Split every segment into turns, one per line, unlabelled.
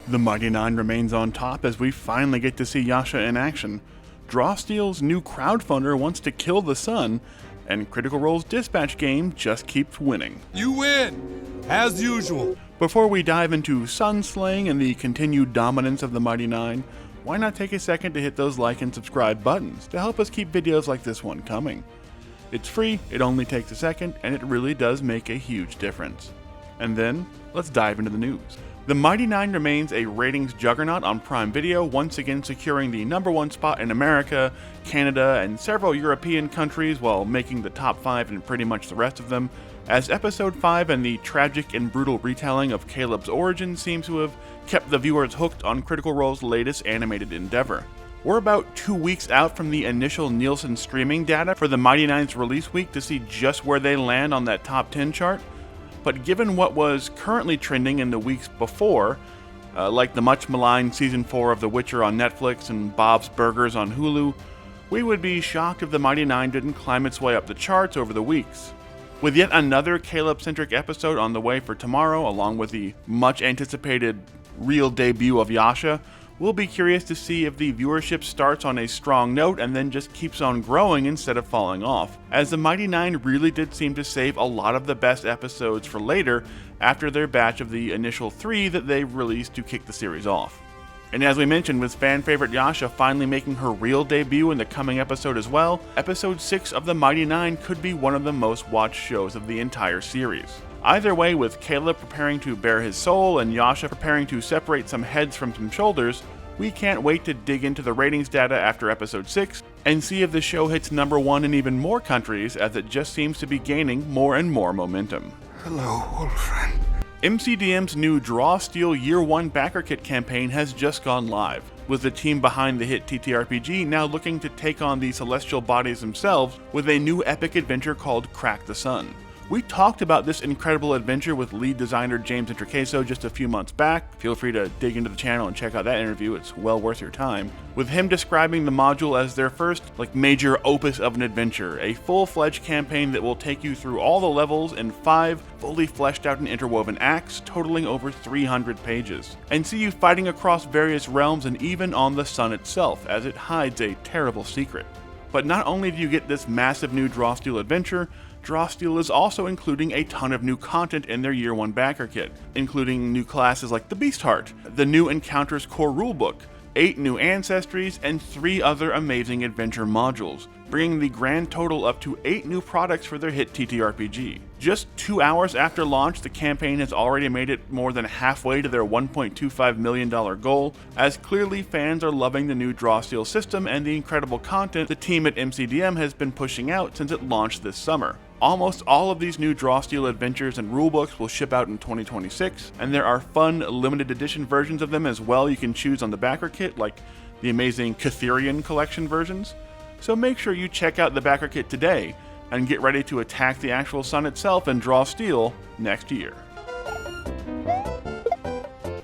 The Mighty Nein remains on top as we finally get to see Yasha in action. Draw Steel's new crowdfunder wants to kill the sun, and Critical Role's dispatch game just keeps winning.
You win, as usual.
Before we dive into sun slaying and the continued dominance of the Mighty Nein, why not take a second to hit those like and subscribe buttons to help us keep videos like this one coming. It's free, it only takes a second, and it really does make a huge difference. And then, let's dive into the news. The Mighty Nein remains a ratings juggernaut on Prime Video, once again securing the #1 spot in America, Canada, and several European countries while making the top 5 in pretty much the rest of them, as Episode 5 and the tragic and brutal retelling of Caleb's origin seems to have kept the viewers hooked on Critical Role's latest animated endeavor. We're about 2 weeks out from the initial Nielsen streaming data for the Mighty Nein's release week to see just where they land on that top 10 chart. But given what was currently trending in the weeks before, like the much maligned Season 4 of The Witcher on Netflix and Bob's Burgers on Hulu, we would be shocked if the Mighty Nein didn't climb its way up the charts over the weeks. With yet another Caleb-centric episode on the way for tomorrow, along with the much-anticipated real debut of Yasha, we'll be curious to see if the viewership starts on a strong note and then just keeps on growing instead of falling off, as the Mighty Nein really did seem to save a lot of the best episodes for later after their batch of the initial 3 that they released to kick the series off. And as we mentioned, with fan favorite Yasha finally making her real debut in the coming episode as well, episode 6 of the Mighty Nein could be one of the most watched shows of the entire series. Either way, with Caleb preparing to bare his soul and Yasha preparing to separate some heads from some shoulders, we can't wait to dig into the ratings data after episode 6 and see if the show hits #1 in even more countries, as it just seems to be gaining more and more momentum.
Hello, old friend.
MCDM's new Draw Steel Year 1 backer kit campaign has just gone live, with the team behind the hit TTRPG now looking to take on the celestial bodies themselves with a new epic adventure called Crack the Sun. We talked about this incredible adventure with lead designer James Introcaso just a few months back. Feel free to dig into the channel and check out that interview, it's well worth your time. With him describing the module as their first major opus of an adventure, a full-fledged campaign that will take you through all the levels in 5 fully fleshed out and interwoven acts totaling over 300 pages, and see you fighting across various realms and even on the sun itself, as it hides a terrible secret. But not only do you get this massive new Draw Steel adventure, Draw Steel is also including a ton of new content in their Year 1 backer kit, including new classes like the Beast Heart, the new Encounters core rulebook, 8 new ancestries, and 3 other amazing adventure modules, bringing the grand total up to 8 new products for their hit TTRPG. Just 2 hours after launch, the campaign has already made it more than halfway to their $1.25 million goal, as clearly fans are loving the new Draw Steel system and the incredible content the team at MCDM has been pushing out since it launched this summer. Almost all of these new Draw Steel adventures and rulebooks will ship out in 2026, and there are fun limited edition versions of them as well you can choose on the backer kit, like the amazing Catherian collection versions. So make sure you check out the backer kit today and get ready to attack the actual sun itself and Draw Steel next year.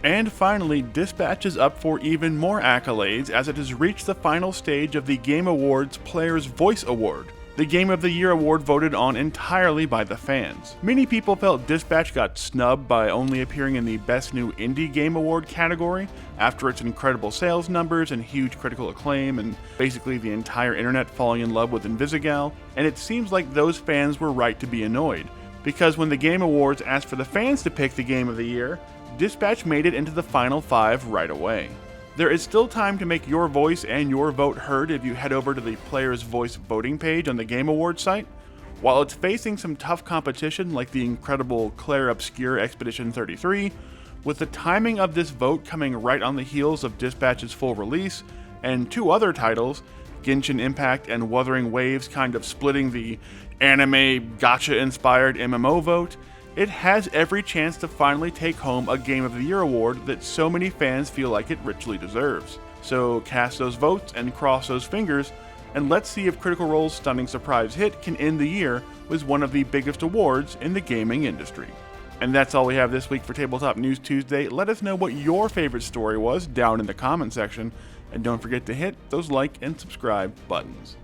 And finally, Dispatch is up for even more accolades as it has reached the final stage of the Game Awards Player's Voice Award, the Game of the Year award voted on entirely by the fans. Many people felt Dispatch got snubbed by only appearing in the Best New Indie Game Award category after its incredible sales numbers and huge critical acclaim and basically the entire internet falling in love with Invisigal, and it seems like those fans were right to be annoyed, because when the Game Awards asked for the fans to pick the Game of the Year, Dispatch made it into the final 5 right away. There is still time to make your voice and your vote heard if you head over to the Player's Voice voting page on the Game Awards site. While it's facing some tough competition like the incredible Claire Obscure Expedition 33, with the timing of this vote coming right on the heels of Dispatch's full release, and 2 other titles, Genshin Impact and Wuthering Waves, kind of splitting the anime gacha-inspired MMO vote, it has every chance to finally take home a Game of the Year award that so many fans feel like it richly deserves. So cast those votes and cross those fingers, and let's see if Critical Role's stunning surprise hit can end the year with one of the biggest awards in the gaming industry. And that's all we have this week for Tabletop News Tuesday. Let us know what your favorite story was down in the comment section, and don't forget to hit those like and subscribe buttons.